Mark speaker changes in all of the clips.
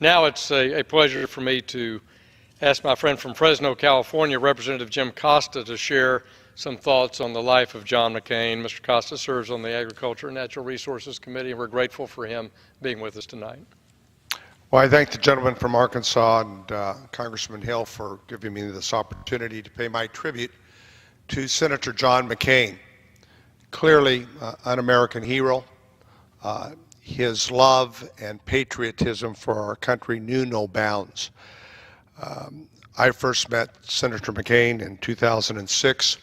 Speaker 1: Now it's a pleasure for me to ask my friend from Fresno, California, Representative Jim Costa, to share some thoughts on the life of John McCain. Mr. Costa serves on the Agriculture and Natural Resources Committee, and we're grateful for him being with us tonight.
Speaker 2: Well, I thank the gentleman from Arkansas and Congressman Hill for giving me this opportunity to pay my tribute to Senator John McCain. Clearly an American hero. His love and patriotism for our country knew no bounds. I first met Senator McCain in 2006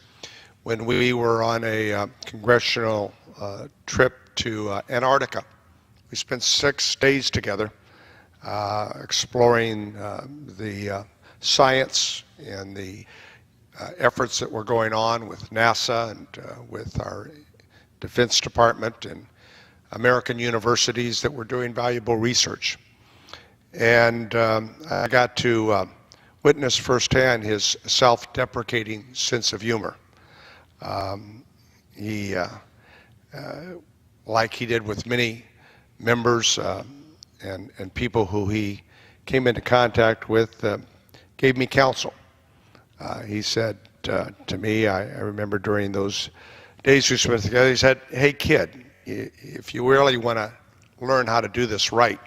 Speaker 2: when we were on a congressional trip to Antarctica. We spent 6 days together exploring the science and the efforts that were going on with NASA and with our Defense Department and American universities that were doing valuable research. And I got to witness firsthand his self-deprecating sense of humor. He, like he did with many members and people who he came into contact with, gave me counsel. He said to me, I remember during those days we spent together, he said, "Hey kid, if you really want to learn how to do this right,"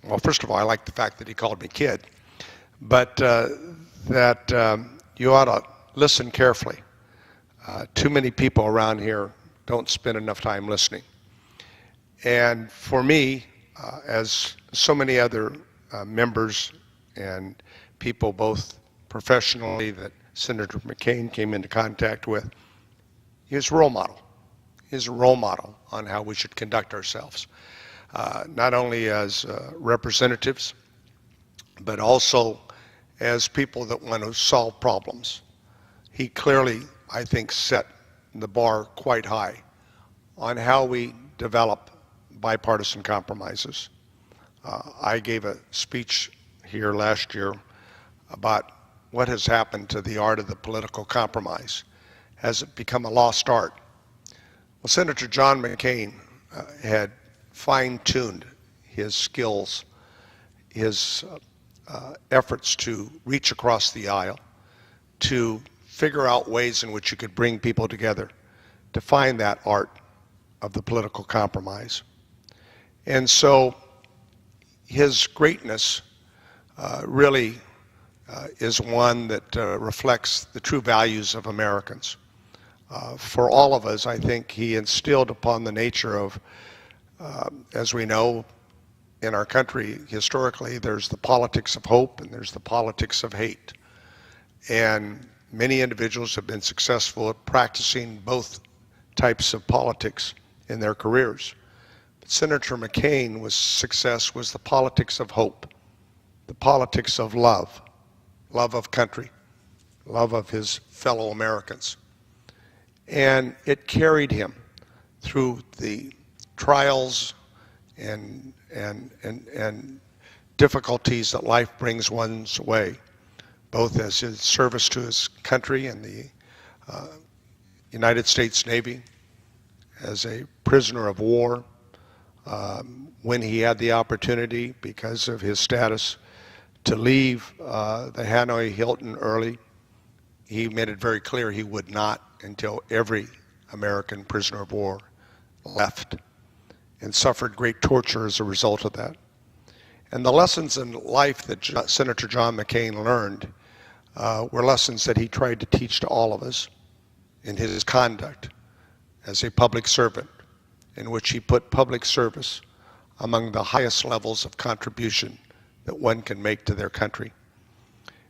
Speaker 2: well, first of all, I like the fact that he called me kid, but that you ought to listen carefully. Too many people around here don't spend enough time listening. And for me, as so many other members and people, both professionally that Senator McCain came into contact with, he was a role model. He's a role model on how we should conduct ourselves, not only as representatives, but also as people that want to solve problems. He clearly, I think, set the bar quite high on how we develop bipartisan compromises. I gave a speech here last year about what has happened to the art of the political compromise. Has it become a lost art? Well, Senator John McCain had fine-tuned his skills, his efforts to reach across the aisle, to figure out ways in which you could bring people together, to find that art of the political compromise. And so his greatness really is one that reflects the true values of Americans. For all of us, I think he instilled upon the nature of, as we know, in our country, historically, there's the politics of hope and there's the politics of hate. And many individuals have been successful at practicing both types of politics in their careers. But Senator McCain's success was the politics of hope, the politics of love, love of country, love of his fellow Americans. And it carried him through the trials and difficulties that life brings one's way, both as his service to his country and the United States Navy, as a prisoner of war, when he had the opportunity, because of his status, to leave the Hanoi Hilton early. He made it very clear he would not until every American prisoner of war left, and suffered great torture as a result of that. And the lessons in life that Senator John McCain learned were lessons that he tried to teach to all of us in his conduct as a public servant, in which he put public service among the highest levels of contribution that one can make to their country.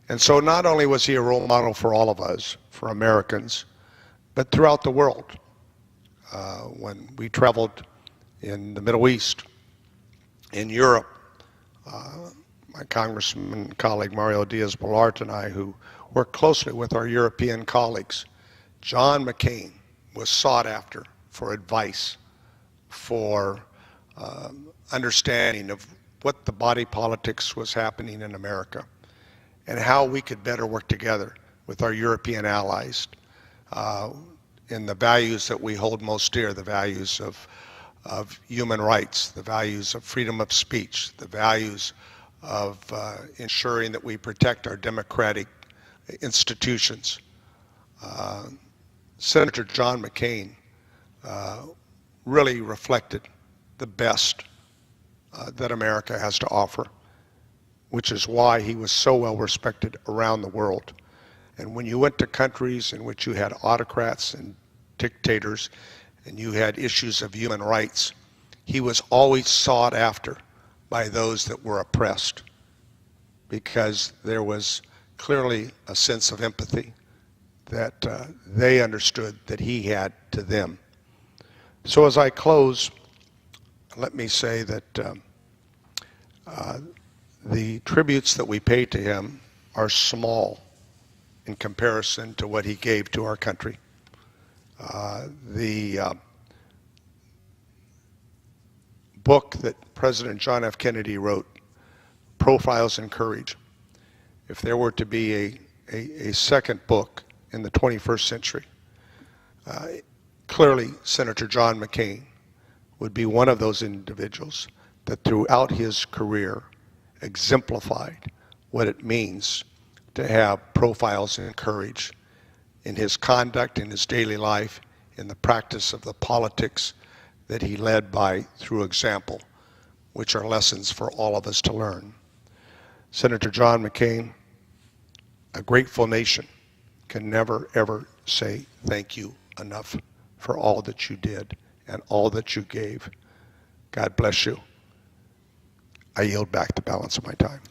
Speaker 2: And so not only was he a role model for all of us, for Americans, but throughout the world. When we traveled in the Middle East, in Europe, my congressman colleague Mario Diaz-Balart and I, who worked closely with our European colleagues, John McCain was sought after for advice, for understanding of what the body politics was happening in America and how we could better work together with our European allies in the values that we hold most dear, the values of of human rights, the values of freedom of speech, the values of ensuring that we protect our democratic institutions. Senator John McCain really reflected the best that America has to offer, which is why he was so well respected around the world. And when you went to countries in which you had autocrats and dictators and you had issues of human rights, he was always sought after by those that were oppressed, because there was clearly a sense of empathy that they understood that he had to them. So as I close, let me say that the tributes that we pay to him are small in comparison to what he gave to our country. The book that President John F. Kennedy wrote, Profiles in Courage, if there were to be a second book in the 21st century, clearly Senator John McCain would be one of those individuals that throughout his career exemplified what it means to have profiles in courage in his conduct, in his daily life, in the practice of the politics that he led by through example, which are lessons for all of us to learn. Senator John McCain, a grateful nation can never, ever say thank you enough for all that you did and all that you gave. God bless you. I yield back the balance of my time.